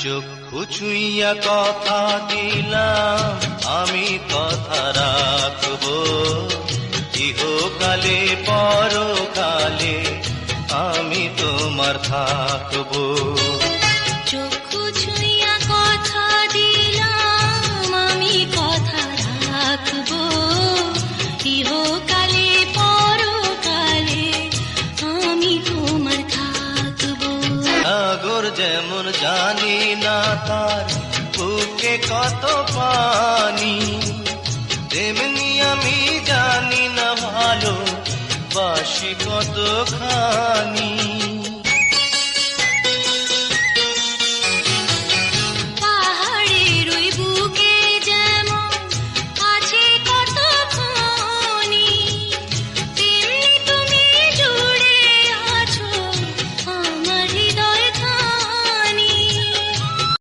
চক্ষু ছুঁইয়া কথা দিলাম আমি কথা রাখবো, ইহকালে পরকালে আমি তোমার থাকবো। চক্ষু ছুঁইয়া কথা দিলাম আমি কথা রাখবো, ইহকালে পরকালে আমি তোমার থাকবো। সাগর যেমন জানি না তার বুকে কত পানি, তেমনি আমি জানি না ভালো বাসি কতখানি।